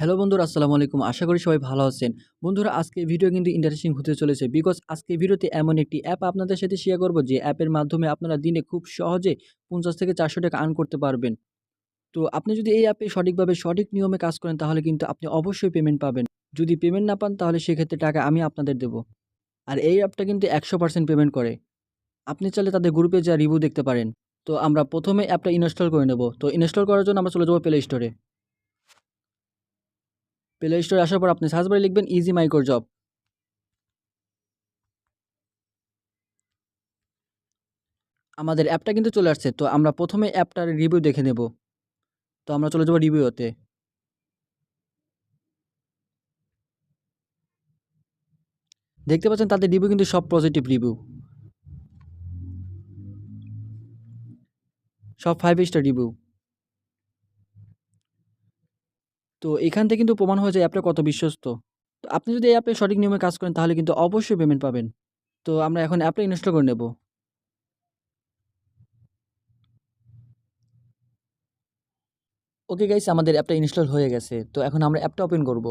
Hello বন্ধুরা, আসসালামু আলাইকুম। আশা করি সবাই ভালো আছেন। বন্ধুরা, আজকের ভিডিও কিন্তু ইন্টারেস্টিং হতে চলেছে। বিকজ আজকের ভিডিওতে এমন একটি অ্যাপ আপনাদের সাথে শেয়ার করব, যে অ্যাপের মাধ্যমে আপনারা দিনে খুব সহজে ৫০ থেকে ৪০০ টাকা আর্ন করতে পারবেন। তো আপনি যদি এই অ্যাপে সঠিকভাবে সঠিক নিয়মে কাজ করেন, তাহলে কিন্তু আপনি অবশ্যই পেমেন্ট পাবেন। যদি পেমেন্ট না পান, তাহলে সেক্ষেত্রে টাকা আমি আপনাদের দেব। আর এই অ্যাপটা কিন্তু ১০০% পেমেন্ট করে। আপনি চাইলে তাদের গ্রুপে যা রিভিউ দেখতে পারেন। তো আমরা প্রথমে অ্যাপটা ইনস্টল করে নেব। তো ইনস্টল করার জন্য আমরা চলে যাব প্লে স্টোরে। প্লে স্টোরে আসার পর আপনি সার্চ বারে লিখবেন ইজি মাইক্রো জব। আমাদের অ্যাপটা কিন্তু চলে আসছে। তো আমরা প্রথমে অ্যাপটার রিভিউ দেখে নেব। তো আমরা চলে যাব রিভিউতে। দেখতে পাচ্ছেন তাদের রিভিউ কিন্তু সব পজিটিভ রিভিউ, সব 5 স্টার রিভিউ। তো এখান থেকে কিন্তু প্রমাণ হয়ে যায় অ্যাপটা কত বিশ্বস্ত। তো আপনি যদি এই অ্যাপে সঠিক নিয়মে কাজ করেন, তাহলে কিন্তু অবশ্যই পেমেন্ট পাবেন। তো আমরা এখন অ্যাপটা ইনস্টল করে নেব। ওকে গাইস, আমাদের অ্যাপটা ইনস্টল হয়ে গেছে। তো এখন আমরা অ্যাপটা ওপেন করব।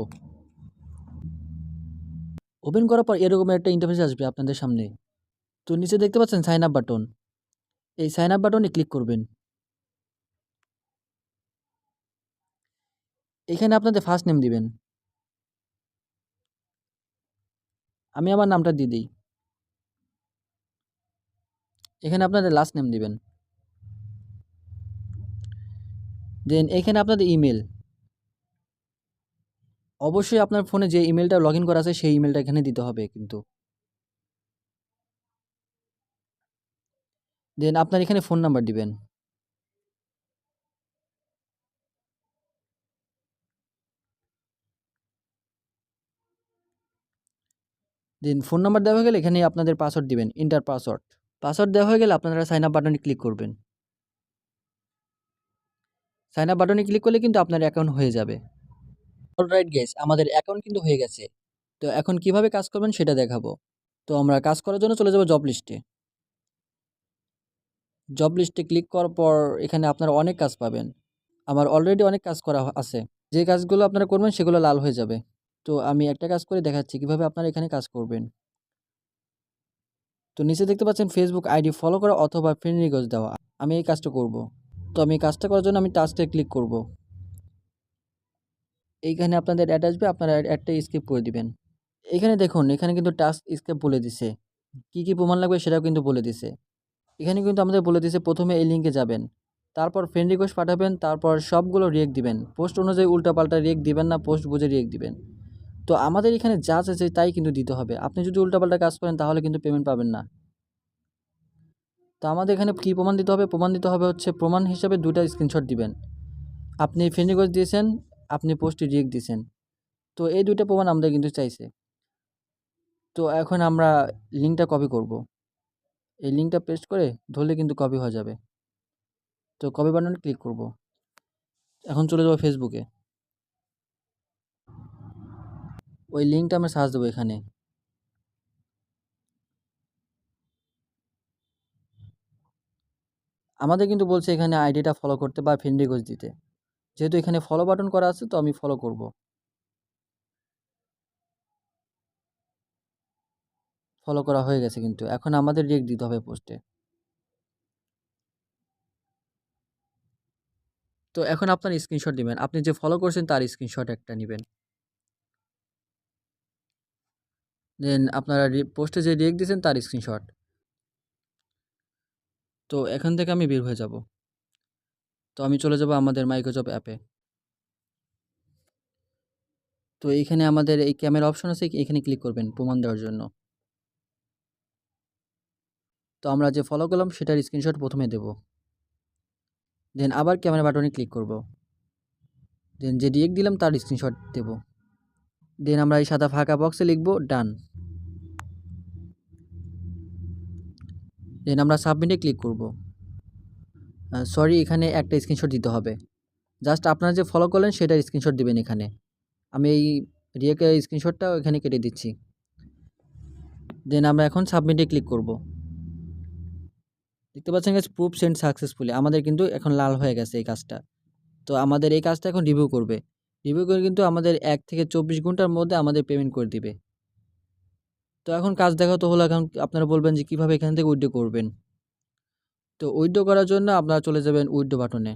ওপেন করার পর এরকম একটা ইন্টারফেস আসবে আপনাদের সামনে। তো নিচে দেখতে পাচ্ছেন সাইন আপ বাটন। এই সাইন আপ বাটনে ক্লিক করবেন। এখানে আপনাদের ফার্স্ট নেম দিবেন। আমি আমার নামটা দিয়ে দিই। এখানে আপনাদের লাস্ট নেম দিবেন। দেন এখানে আপনাদের ইমেল। অবশ্যই আপনার ফোনে যে ইমেলটা লগইন করা আছে, সেই ইমেলটা এখানে দিতে হবে কিন্তু। দেন আপনার এখানে ফোন নাম্বার দিবেন। দেন ফোন নাম্বার দেওয়া হয়ে গেলে এখানে আপনাদের পাসওয়ার্ড দিবেন, এন্টার পাসওয়ার্ড। পাসওয়ার্ড দেওয়া হয়ে গেলে আপনারা সাইন আপ বাটনে ক্লিক করবেন। সাইন আপ বাটনে ক্লিক করলে কিন্তু আপনার অ্যাকাউন্ট হয়ে যাবে। অলরাইট গাইস, আমাদের অ্যাকাউন্ট কিন্তু হয়ে গেছে। তো এখন কিভাবে কাজ করবেন সেটা দেখাবো। তো আমরা কাজ করার জন্য চলে যাব জব লিস্টে। জব লিস্টে ক্লিক করার পর এখানে আপনারা অনেক কাজ পাবেন। আমার অলরেডি অনেক কাজ করা আছে। যে কাজগুলো আপনারা করবেন সেগুলো লাল হয়ে যাবে। তো আমি একটা কাজ করে দেখাচ্ছি কিভাবে আপনারা এখানে কাজ করবেন। তো নিচে দেখতে পাচ্ছেন ফেসবুক আইডি ফলো করা অথবা ফ্রেন্ড রিকোয়েস্ট দেওয়া। আমি এই কাজটা করব। তো আমি এই কাজটা করার জন্য আমি টাস্কে ক্লিক করব। এইখানে আপনাদের অ্যাড আসবে, আপনারা অ্যাডটা স্কিপ করে দিবেন। এখানে দেখুন, এখানে কিন্তু টাস্ক স্কিপ বলে দিছে। কি কি প্রমাণ লাগবে সেটাও কিন্তু বলে দিছে। এখানে কিন্তু আমাদের বলে দিছে প্রথমে এই লিঙ্কে যাবেন, তারপর ফ্রেন্ড রিকোয়েস্ট পাঠাবেন, তারপর সবগুলো রিয়েক্ট দিবেন। পোস্ট অনুযায়ী উল্টাপাল্টা রিয়েক্ট দিবেন না, পোস্ট বুঝে রিয়েক্ট দিবেন। তো আমাদের এখানে যা আছে তাই কিন্তু দিতে হবে। আপনি যদি উল্টাপাল্টা কাজ করেন, তাহলে কিন্তু পেমেন্ট পাবেন না। তো আমাদের এখানে কী প্রমাণ দিতে হবে? প্রমাণ দিতে হবে হচ্ছে, প্রমাণ হিসাবে 2টা স্ক্রিনশট দিবেন। আপনি ফ্রেন্ড রিকোয়েস্ট দিয়েছেন, আপনি পোস্টে রিয়েক্ট দিয়েছেন। তো এই 2টা প্রমাণ আমাদের কিন্তু চাইছে। তো এখন আমরা লিঙ্কটা কপি করব। এই লিঙ্কটা পেস্ট করে ধরলে কিন্তু কপি হয়ে যাবে। তো কপি বাটনে ক্লিক করব। এখন চলে যাব ফেসবুকে। ওই লিঙ্কটা আমরা সার্চ দেবো এখানে। আমাদের কিন্তু বলছে এখানে আইডিটা ফলো করতে বা ফ্রেন্ড রিকোয়েস্ট দিতে। যেহেতু এখানে ফলো বাটন করা আছে, তো আমি ফলো করব। ফলো করা হয়ে গেছে কিন্তু। এখন আমাদের রিয়েক্ট দিতে হবে পোস্টে। তো এখন আপনার স্ক্রিনশট দিবেন। আপনি যে ফলো করছেন তার স্ক্রিনশট একটা নিবেন। দেন আপনারা পোস্টে যে রিয়েক্ট দিয়েছেন তার স্ক্রিনশট। তো এখান থেকে আমি বের হয়ে যাব। তো আমি চলে যাব আমাদের মাইক্রোজব অ্যাপে। তো এইখানে আমাদের এই ক্যামেরা অপশন আছে, এখানে ক্লিক করবেন প্রমাণ দেওয়ার জন্য। তো আমরা যে ফলো করলাম সেটার স্ক্রিনশট প্রথমে দেব। দেন আবার ক্যামেরা বাটনে ক্লিক করব। দেন যে রিয়েক্ট দিলাম তার স্ক্রিনশট দেব। দেন আমরা এই সাদা ফাঁকা বক্সে লিখব ডান। দেন আমরা সাবমিটে ক্লিক করব। সরি, এখানে একটা স্ক্রিনশট দিতে হবে। জাস্ট আপনারা যে ফলো করলেন সেটার স্ক্রিনশট দিবেন এখানে। আমি এই রিয়েক্টের স্ক্রিনশটটা এখানে কেটে দিচ্ছি। দেন আমরা এখন সাবমিটে ক্লিক করব। দেখতে পাচ্ছেন গাইস, প্রুফ সেন্ড সাকসেসফুলি। আমাদের কিন্তু এখন লাল হয়ে গেছে এই কাজটা। তো আমাদের এই কাজটা এখন রিভিউ করবে। রিভিউ করে কিন্তু আমাদের ১ থেকে ২৪ ঘন্টার মধ্যে আমাদের পেমেন্ট করে দিবে। তো এখন কাজ দেখা তো হলো, এখন আপনারা বলবেন যে কিভাবে এখান থেকে উইথড্র করবেন। তো উইথড্র করার জন্য আপনারা চলে যাবেন উইথড্র বাটনে।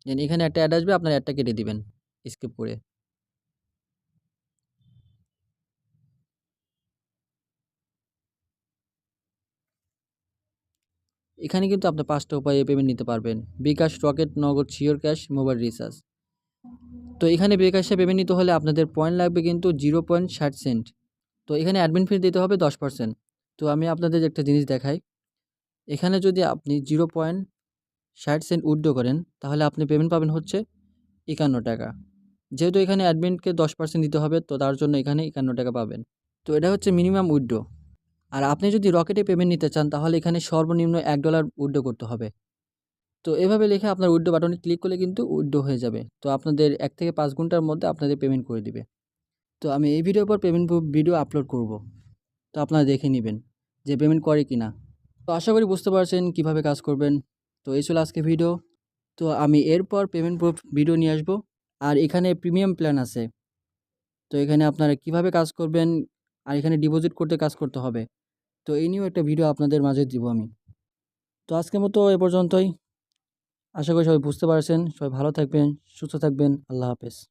দেন এখানে একটা অ্যাড আসবে, আপনার অ্যাডটা কেটে দিবেন স্কিপ করে। এখানে কিন্তু আপনি ৫ টা উপায়ে পেমেন্ট নিতে পারবেন। বিকাশ, রকেট, নগদ, শিওর ক্যাশ, মোবাইল রিচার্জ। তো এখানে বিকাশে পেমেন্ট নিতে হলে আপনাদের পয়েন্ট লাগবে কিন্তু 0.60 সেন্ট। তো এখানে অ্যাডমিন ফি দিতে হবে 10%। তো আমি আপনাদের একটা জিনিস দেখাই। এখানে যদি আপনি 0.60 সেন্ট উইথড্র করেন তাহলে আপনি পেমেন্ট পাবেন হচ্ছে ৳৫১। যেহেতু এখানে অ্যাডমিনকে 10% দিতে হবে, তো তার জন্য এখানে ৳৫১ পাবেন। তো এটা হচ্ছে মিনিমাম উইথড্র। আর আপনি যদি রকেটে পেমেন্ট নিতে চান তাহলে এখানে সর্বনিম্ন $১ উইথড্র করতে হবে। তো এভাবে লিখে আপনার উইথড্র বাটনে ক্লিক করলে কিন্তু উইথড্র হয়ে যাবে। তো আপনাদের ১ থেকে ৫ ঘন্টার মধ্যে আপনাদের পেমেন্ট করে দিবে। তো আমি এই ভিডিওর পর পেমেন্ট ভিডিও আপলোড করব। তো আপনারা দেখে নিবেন যে পেমেন্ট করে কিনা। তো আশা করি বুঝতে পারছেন কিভাবে কাজ করবেন। তো এই ছিল আজকে ভিডিও। তো আমি এরপর পেমেন্ট প্রুফ ভিডিও নিয়ে আসবো। আর এখানে প্রিমিয়াম প্ল্যান আছে। তো এখানে আপনারা কিভাবে কাজ করবেন আর এখানে ডিপোজিট করতে কাজ করতে হবে। তো এই নিয়েও একটা ভিডিও আপনাদের মাঝে দিব আমি। তো আজকের মতো এ পর্যন্তই। আশা করি সবাই বুঝতে পারছেন। সবাই ভালো থাকবেন, সুস্থ থাকবেন। আল্লাহ হাফেজ।